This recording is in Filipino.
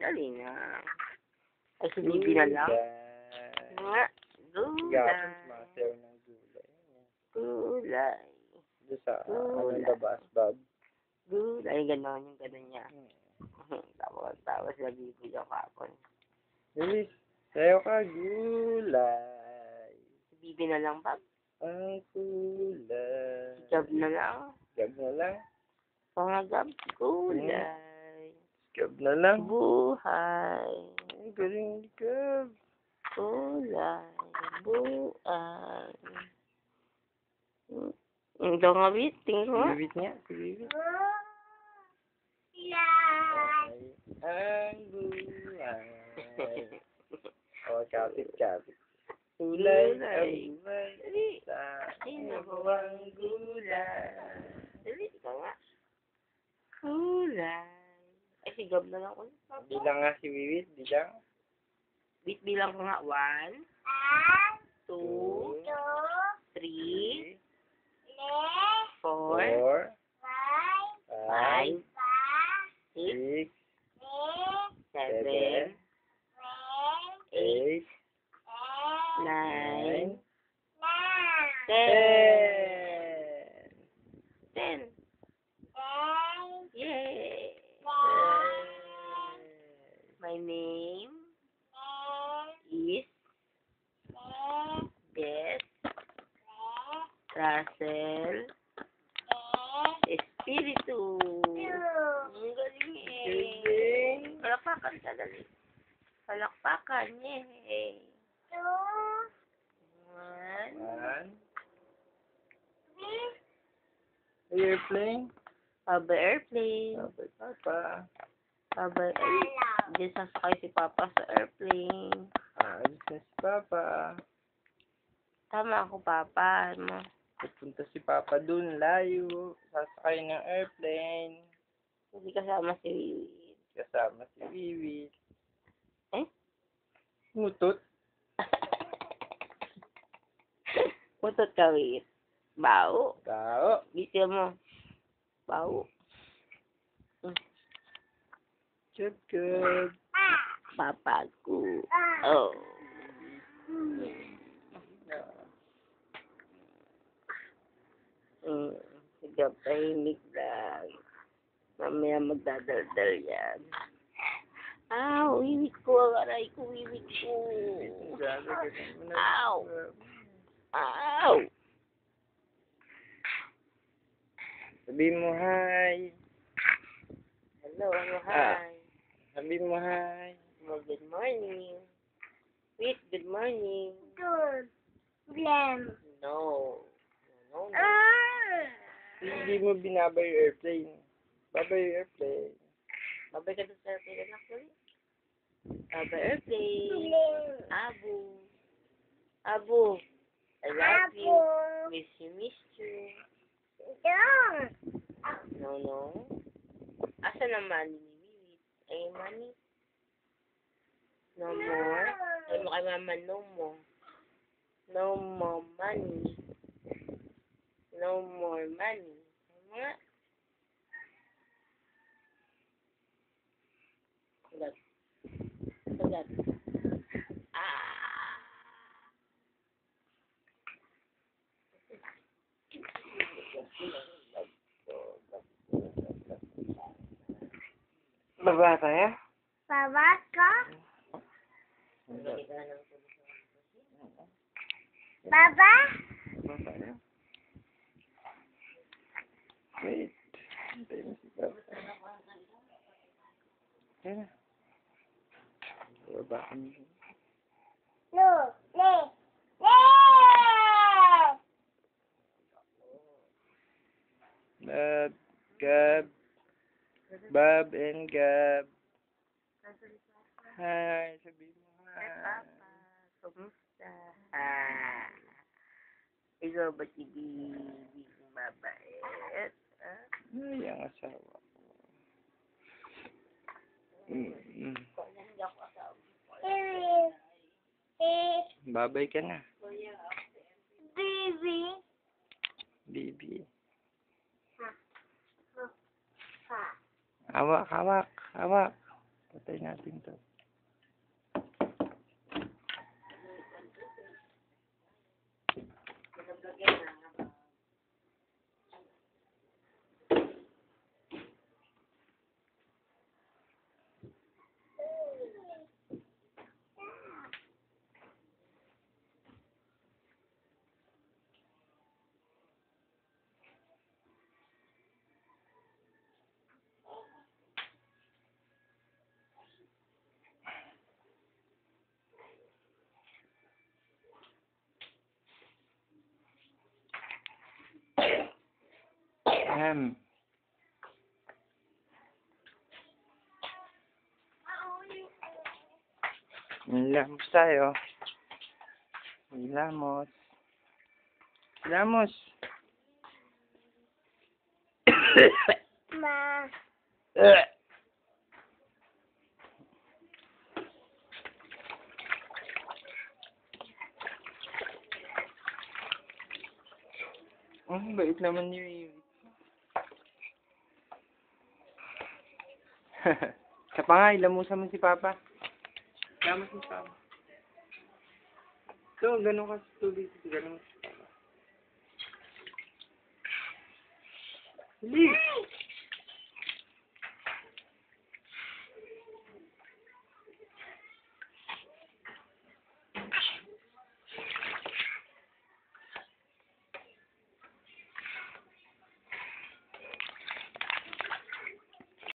Dali na. Ay, si Bibi na lang. Nga. Gapon, Gulay. master ng gulay. Gulay. Doon sa, Gulay. anong labas, Bob? Gulay. Ganon yung ganon niya. Tawa sila Bibi yung kapon. Bilis, sayo ka, gulay. Si Bibi na lang, Bob. Ang gulay. Si Gab na lang. Gab na lang. Pangagab. Gulay. Gab na lang. Buhay. Ang galing ni Gab. Gulay. Buhay. Ito nga, Bit. Tingin ko nga. Bibit niya, si Bibit. Ang gulay. O, kapit. Gulay, ang gulay. Sa Sino ko ang gulay? Dali, ikaw nga. Gulay. Ay, si Gab na lang ko. Bilang nga si Bibit, bilang. Bit, bilang ko nga. 1, 2, 3, 4, 5, 6, 7, 8, 9, 10. 10. Yay! My name is Beth Russell Espiritu. Ang galing eh. Palakpakan ka dali. Palakpakan. Yay! 1. Airplane. Papa airplane. Sabay, Papa. Papa, ay, diyan sasakay si Papa sa airplane. Alis na si Papa. Tama ako, Papa. Ano? Pupunta si Papa dun, layo. Sasakay ng airplane. Hindi kasama si Wiwit. Kasama si Wiwit. Eh? Mutot. Putot ka, Wiwit. Bao. Tao. Bisa mo. Bao. Good. Papa ko. Oh. Sige, tahimik lang. Mamaya magdadaldal yan. Wiwit ko. Ang aray ko, wiwit ko. Ow. Ow. Sabi mo hi. Hello, hi. Sabi mo hi. Well, good morning. Wait, good morning. Glam. No. No. Hindi mo binabay yung airplane. Babay yung airplane. Babay ka doon sa airplane, anak ko. Babay airplane. Abu. I love you. Miss you. No. Asa naman ni Wiwit? Ay, money. No more. Ay mo kay mama, no more. No more money. No more money. Mga. Sagat. Baba tayo? Baba ka? Baba? Baba tayo? Wait. Hintay mo si Baba. Kaya na. Baba kami. No. Bob and Gab. Hi, sabi mo hi. Papa, kumusta? Ikaw ba si Bibi ng mabait? Ay, ang asawa ko. Babay ka na. Baby. Baby. Hawak. Patay natin to. Hilamos tayo. Hilamos. Hilamos. Ma. Bait naman yun. Sa pa nga, ilamusan mo si Papa. Ilamusan mo si Papa. So, ganun ka sa tubig. Ganun ka sa Papa. Hindi!